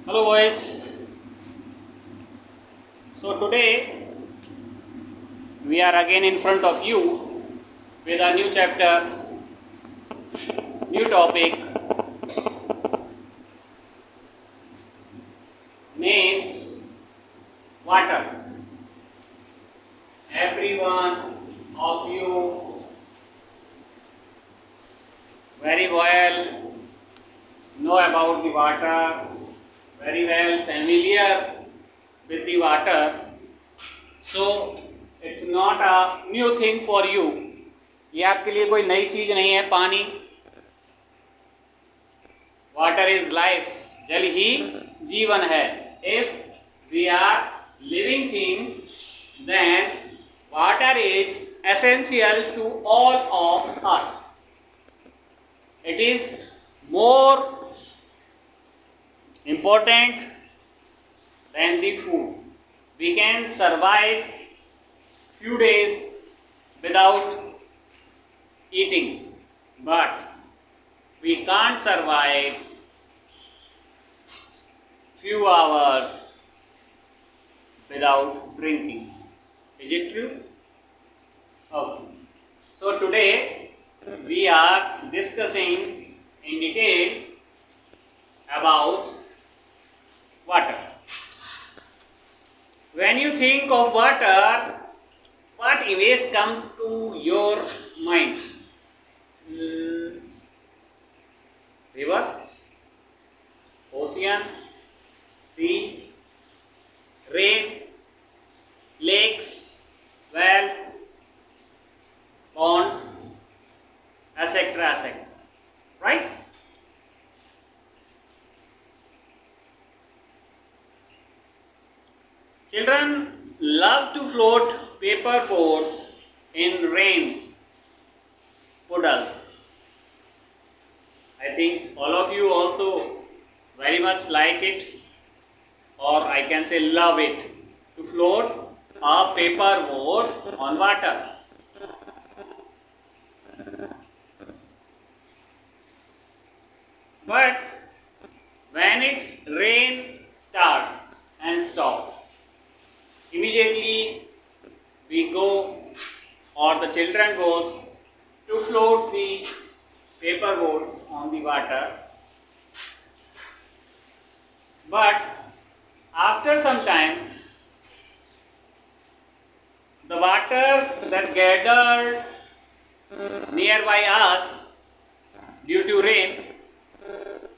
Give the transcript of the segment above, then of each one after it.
Hello boys. So today we are again in front of you with a new chapter, new topic, name water. Every one of you very well know about the water, very well familiar with the water. So it's not a new thing for you. ये आपके लिए कोई नई चीज नहीं है. पानी, water is life, जल ही जीवन है. If we are living things then water is essential to all of us. It is more important than the food. We can survive few days without eating, but we can't survive few hours without drinking. Is it true? Okay. So today we are discussing in detail about water. When you think of water, what images come to your mind? River, ocean, sea, rain, lakes, well, ponds, etc., etc. Right? Children love to float paper boats in rain puddles. I think all of you also very much like it, or I can say love it, to float a paper boat on water. But when it's rain starts and stops, immediately we go, or the children goes to float the paper boats on the water. But after some time, the water that gathered nearby us due to rain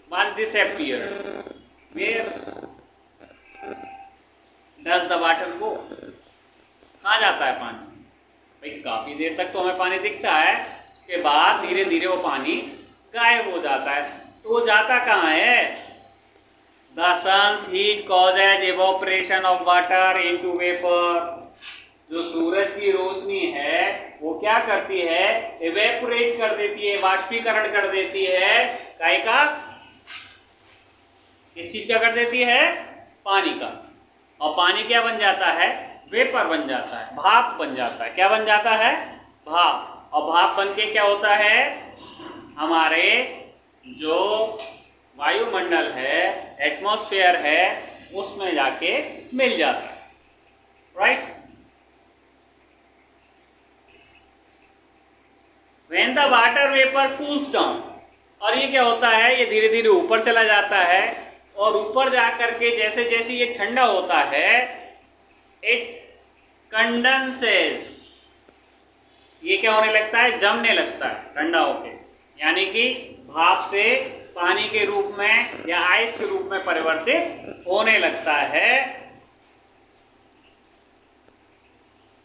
was disappeared. Where does the water go? कहाँ जाता है पानी? भाई काफी देर तक तो हमें पानी दिखता है, उसके बाद धीरे धीरे वो पानी गायब हो जाता है. तो वो जाता कहाँ है? The sun's heat causes evaporation of water into vapor. जो सूरज की रोशनी है वो क्या करती है? एवेपोरेट कर देती है, वाष्पीकरण कर देती है. काय का? किस चीज का कर देती है? पानी का. और पानी क्या बन जाता है? वेपर बन जाता है, भाप बन जाता है. क्या बन जाता है? भाप. और भाप बन के क्या होता है? हमारे जो वायुमंडल है, एटमॉस्फेयर है, उसमें जाके मिल जाता है. Right? When the water vapor cools down, और ये क्या होता है? ये धीरे धीरे ऊपर चला जाता है, और ऊपर जाकर के जैसे जैसे ये ठंडा होता है, इट कंडेंसेस. ये क्या होने लगता है? जमने लगता है ठंडा होके, यानी कि भाप से पानी के रूप में या आइस के रूप में परिवर्तित होने लगता है.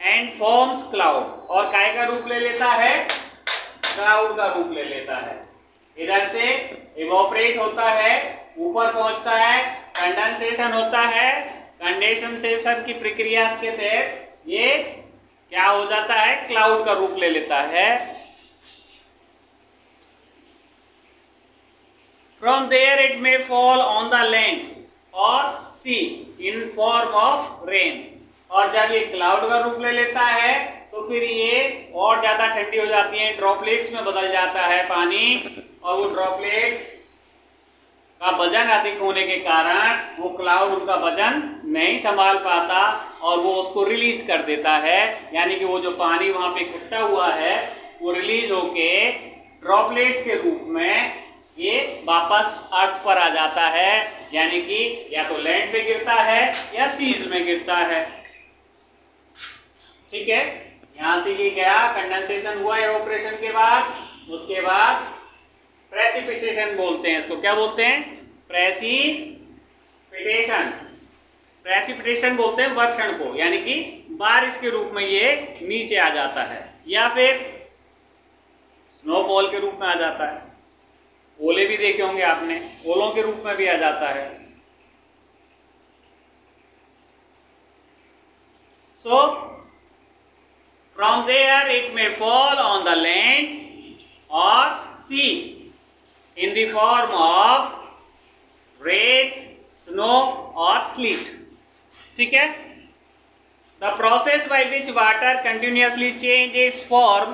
एंड फॉर्म्स क्लाउड, और काय का रूप ले लेता है? क्लाउड का रूप ले लेता है. इधर से इवोपरेट होता है, ऊपर पहुंचता है, कंडेंसेशन होता है. कंडेंसेशन की प्रक्रिया के तहत ये क्या हो जाता है? क्लाउड का रूप ले लेता है. From there it may fall on the land or sea in form of rain. और जब ये क्लाउड का रूप ले लेता है तो फिर ये और ज्यादा ठंडी हो जाती है, ड्रॉपलेट्स में बदल जाता है पानी, और वो ड्रॉपलेट्स का वजन अधिक होने के कारण वो क्लाउड उनका वजन नहीं संभाल पाता और वो उसको रिलीज कर देता है, यानी कि वो जो पानी वहाँ पे इकट्ठा हुआ है वो रिलीज होके ड्रॉपलेट्स के रूप में ये वापस अर्थ पर आ जाता है, यानी कि या तो लैंड पे गिरता है या सीज में गिरता है। ठीक है, यहां से ये गया, कंडेंसेशन हुआ इवेपोरेशन के बाद, उसके बाद प्रेसिपिटेशन बोलते हैं इसको। क्या बोलते हैं? प्रेसिपिटेशन। प्रेसिपिटेशन बोलते हैं वर्षण को, यानी कि बारिश के रूप में ये नीचे आ जाता है, या फिर स्नोफॉल के रूप में आ जाता है। ओले भी देखे होंगे आपने, ओलों के रूप में भी आ जाता है। So from there it may fall on the land और sea in the form of rain, snow or sleet. ठीक है? The process by which water continuously changes its form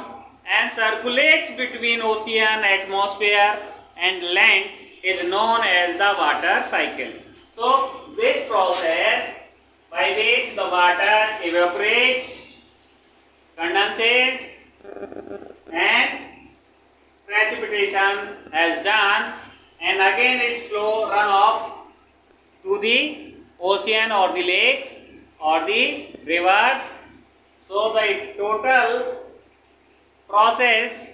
and circulates between ocean, atmosphere and land is known as the water cycle. So this process by which the water evaporates, condenses and precipitation has done, and again its flow run off to the ocean or the lakes or the rivers. So the total process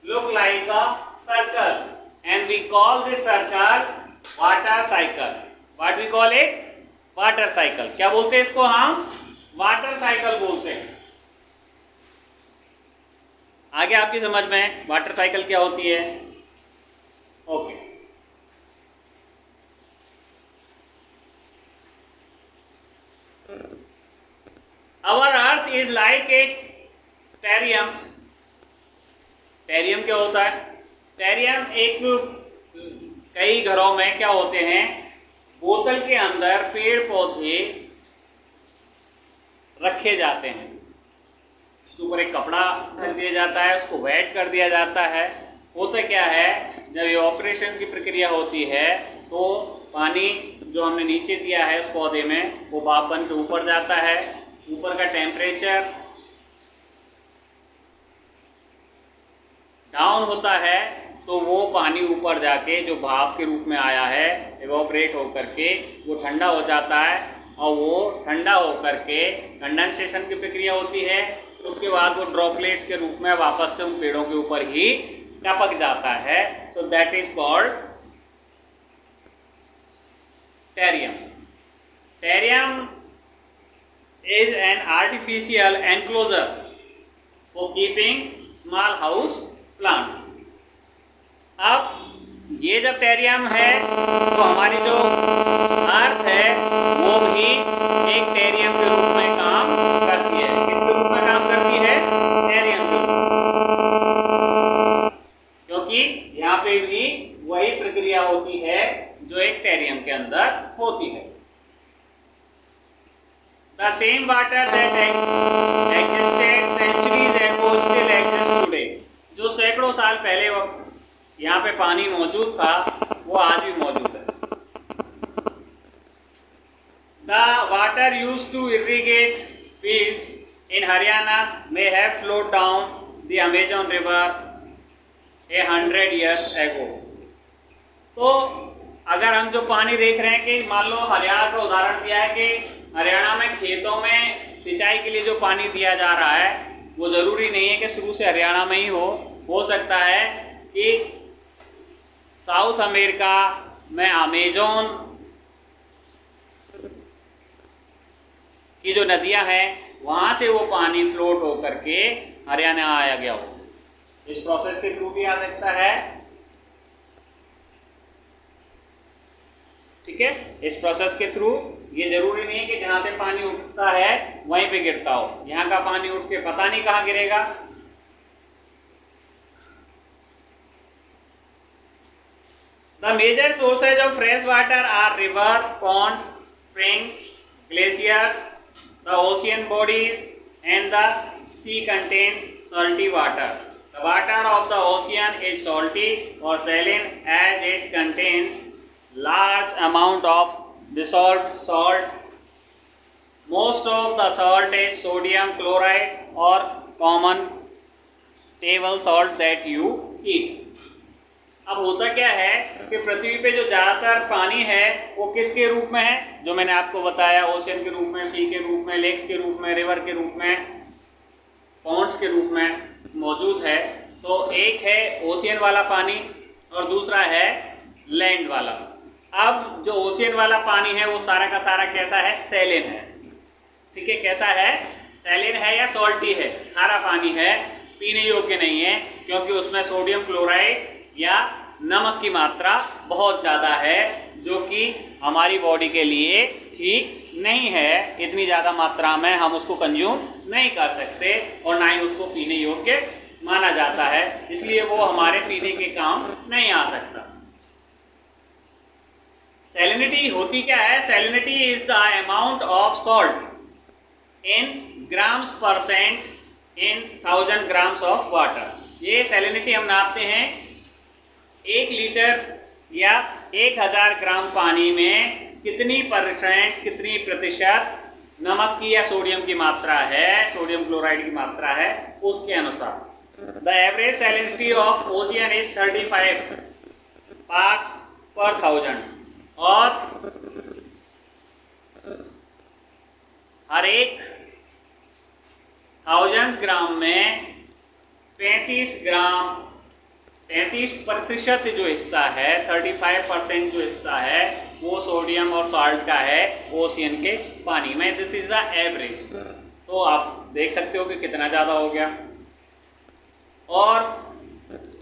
look like a circle, and we call this circle water cycle. What we call it? Water cycle. क्या बोलते हैं इसको? हम water cycle बोलते हैं। आगे आपकी समझ में वाटर साइकिल क्या होती है? Okay, our earth is like a terrarium. Terrarium क्या होता है? टेरियम एक, कई घरों में क्या होते हैं, बोतल के अंदर पेड़ पौधे रखे जाते हैं, उसके ऊपर एक कपड़ा ढक दिया जाता है, उसको वेट कर दिया जाता है। होता क्या है, जब इवेपोरेशन की प्रक्रिया होती है तो पानी जो हमने नीचे दिया है उस पौधे में वो भाप बन के ऊपर जाता है। ऊपर का टेम्परेचर डाउन होता है तो वो पानी ऊपर जाके जो भाप के रूप में आया है इवेपोरेट होकर के वो ठंडा हो जाता है, और वो ठंडा होकर के कंडेंसेशन की प्रक्रिया होती है। उसके बाद वो ड्रॉपलेट्स के रूप में वापस से उन पेड़ों के ऊपर ही टपक जाता है। So that is called terrarium. Terrarium is an artificial enclosure for keeping small house plants. अब ये जब टेरियम है तो हमारी जो अर्थ है वो भी एक टेरियम के रूप में काम करती है। किसके रूप में काम करती है? टेरियम के रूप में, क्योंकि यहाँ पे भी वही प्रक्रिया होती है जो एक टेरियम के अंदर होती है। The same water that existed centuries ago still exists today. जो सैकड़ों साल पहले यहाँ पे पानी मौजूद था वो आज भी मौजूद है। The water used to irrigate fields in Haryana may have flowed down the Amazon River 100 years ago. तो अगर हम जो पानी देख रहे हैं कि मान लो हरियाणा का उदाहरण दिया है कि हरियाणा में खेतों में सिंचाई के लिए जो पानी दिया जा रहा है वो ज़रूरी नहीं है कि शुरू से हरियाणा में ही हो सकता है कि साउथ अमेरिका में अमेज़न की जो नदियां हैं वहाँ से वो पानी फ्लोट होकर के हरियाणा आया गया हो। इस प्रोसेस के थ्रू भी आ सकता है। ठीक है, इस प्रोसेस के थ्रू ये जरूरी नहीं है कि जहाँ से पानी उठता है वहीं पे गिरता हो। यहाँ का पानी उठ के पता नहीं कहाँ गिरेगा। The major sources of fresh water are river, ponds, springs, glaciers, the ocean bodies and the sea contain salty water. The water of the ocean is salty or saline as it contains large amount of dissolved salt. Most of the salt is sodium chloride or common table salt that you eat. अब होता क्या है कि पृथ्वी पे जो ज़्यादातर पानी है वो किसके रूप में है, जो मैंने आपको बताया, ओशियन के रूप में, सी के रूप में, लेक्स के रूप में, रिवर के रूप में, पॉन्ड्स के रूप में मौजूद है। तो एक है ओशियन वाला पानी और दूसरा है लैंड वाला। अब जो ओशियन वाला पानी है वो सारा का सारा कैसा है, सैलिन है। ठीक है, कैसा है, सैलिन है या सॉल्टी है, खारा पानी है, पीने योग्य नहीं है, क्योंकि उसमें सोडियम क्लोराइड या नमक की मात्रा बहुत ज़्यादा है, जो कि हमारी बॉडी के लिए ठीक नहीं है। इतनी ज़्यादा मात्रा में हम उसको कंज्यूम नहीं कर सकते और ना ही उसको पीने योग्य माना जाता है, इसलिए वो हमारे पीने के काम नहीं आ सकता। सैलिनिटी होती क्या है, salinity is the amount of salt in grams percent in 1000 grams of water. ये सैलिनिटी हम नापते हैं 1 लीटर या 1000 ग्राम पानी में कितनी प्रतिशत नमक की या सोडियम की मात्रा है, सोडियम क्लोराइड की मात्रा है, उसके अनुसार। The average salinity of ocean is 35 parts पर 1000 और हर एक 1000 ग्राम में 35% जो हिस्सा है, 35% जो हिस्सा है वो सोडियम और सॉल्ट का है ओशियन के पानी में। This is the average. तो आप देख सकते हो कि कितना ज़्यादा हो गया। और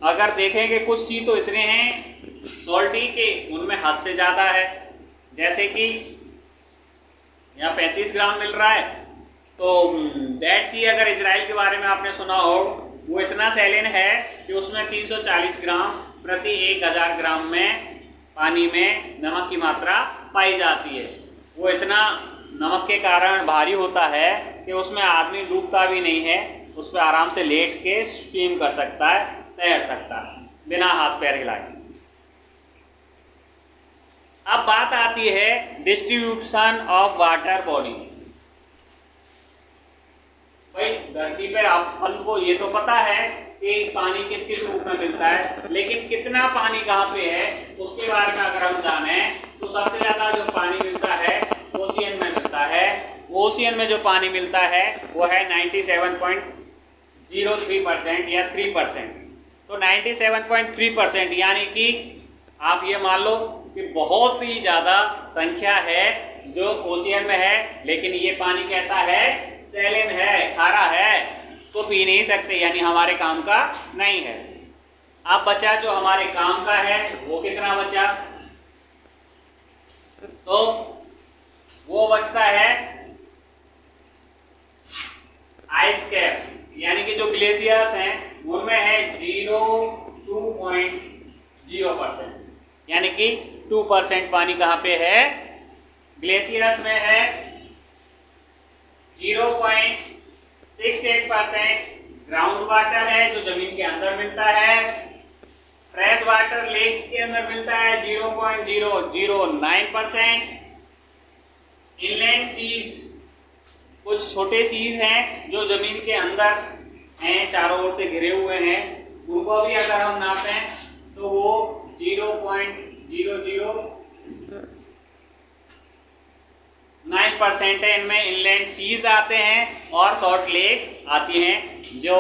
अगर देखें कि कुछ चीज़ तो इतने हैं सॉल्टी के, उनमें हद से ज़्यादा है, जैसे कि यहाँ 35 ग्राम मिल रहा है, तो डेड सी अगर इजराइल के बारे में आपने सुना हो, वो इतना सैलिन है कि उसमें 340 ग्राम प्रति 1000 ग्राम में पानी में नमक की मात्रा पाई जाती है। वो इतना नमक के कारण भारी होता है कि उसमें आदमी डूबता भी नहीं है, उस पर आराम से लेट के स्विम कर सकता है, तैर सकता है बिना हाथ पैर हिलाए। अब बात आती है डिस्ट्रीब्यूशन ऑफ वाटर बॉडी। भाई धरती पर अपन को ये तो पता है कि पानी किस किस रूप में मिलता है, लेकिन कितना पानी कहाँ पे है उसके बारे में अगर हम जाने तो सबसे ज़्यादा जो पानी मिलता है ओशियन में मिलता है। ओशियन में जो पानी मिलता है वो है 97.03% या 3%। तो 97.3% यानी कि आप ये मान लो कि बहुत ही ज़्यादा संख्या है जो ओशियन में है, लेकिन ये पानी कैसा है, सैलिन है, खारा है, इसको पी नहीं सकते, यानी हमारे काम का नहीं है। अब बचा जो हमारे काम का है वो कितना बचा, तो वो बचता है आइस कैप्स, यानी कि जो ग्लेशियर्स हैं उनमें है 2.0%, यानी कि 2% पानी कहाँ पे है, ग्लेशियर्स में है 0.68% ग्राउंड वाटर है जो जमीन के अंदर मिलता है। फ्रेश वाटर लेक्स के अंदर मिलता है 0.009%। इनलैंड सीज, कुछ छोटे सीज हैं जो जमीन के अंदर हैं, चारों ओर से घिरे हुए हैं, उनको भी अगर हम नापें तो वो 0.009% है। इनमें इनलैंड सीज आते हैं और सॉल्ट लेक आती हैं, जो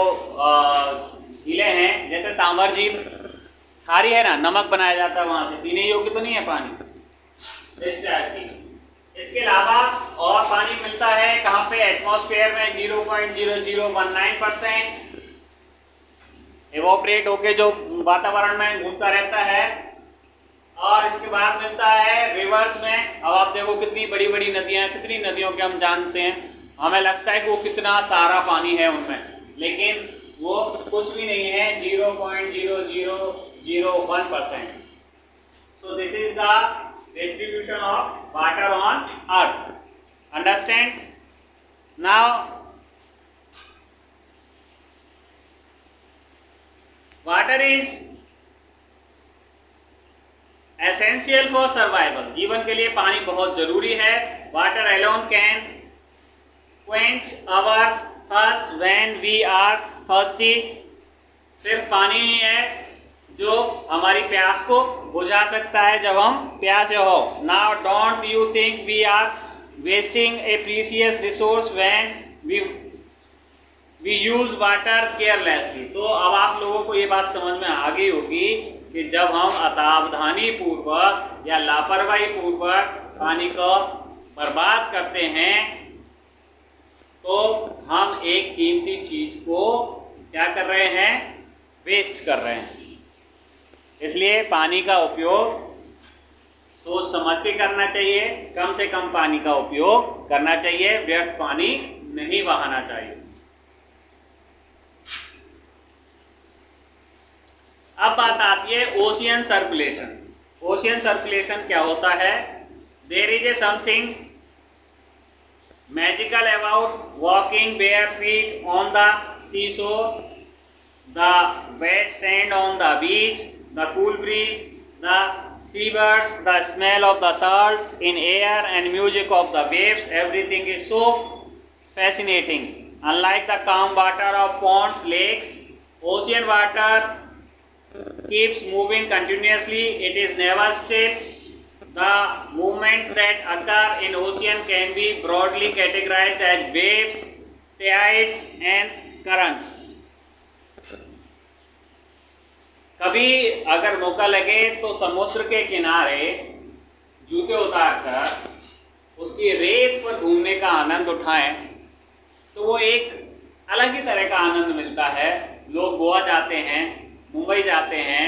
झीलें हैं, जैसे सांभर झील खारी है ना, नमक बनाया जाता है वहां से, पीने योग्य तो नहीं है पानी इस टाइप की। इसके अलावा और पानी मिलता है कहाँ पे, एटमॉस्फेयर में 0.0019% एवोपरेट होके जो वातावरण में घूमता रहता है। और इसके बाद मिलता है रिवर्स में। अब आप देखो कितनी बड़ी बड़ी नदियां, कितनी नदियों के हम जानते हैं, हमें लगता है कि वो कितना सारा पानी है उनमें, लेकिन वो कुछ भी नहीं है, 0.0001%। So this is the distribution of water on earth. Understand? Now water is essential for survival, जीवन के लिए पानी बहुत जरूरी है। Water alone can quench our thirst when we are thirsty, सिर्फ पानी ही है जो हमारी प्यास को बुझा सकता है जब हम प्यासे हो। Now don't you think we are wasting a precious resource when we use water carelessly. तो अब आप लोगों को ये बात समझ में आ गई होगी कि जब हम असावधानी पूर्वक या लापरवाही पूर्वक पानी को बर्बाद करते हैं तो हम एक कीमती चीज को क्या कर रहे हैं, वेस्ट कर रहे हैं। इसलिए पानी का उपयोग सोच समझ के करना चाहिए, कम से कम पानी का उपयोग करना चाहिए, व्यर्थ पानी नहीं बहाना चाहिए। अब बात आती है ओशियन सर्कुलेशन। ओशियन सर्कुलेशन क्या होता है? There is a something magical about walking bare feet on the seashore, the wet sand on the beach, the cool breeze, the seabirds, the smell of the salt in air and music of the waves. Everything is so fascinating. Unlike the calm water of ponds, lakes, ocean water keeps moving continuously. It is never still. The movement that occur in ocean can be broadly categorized as waves, tides and currents. कभी अगर मौका लगे तो समुद्र के किनारे जूते उतारकर उसकी रेत पर घूमने का आनंद उठाएं तो वो एक अलग ही तरह का आनंद मिलता है। लोग गोवा जाते हैं, मुंबई जाते हैं,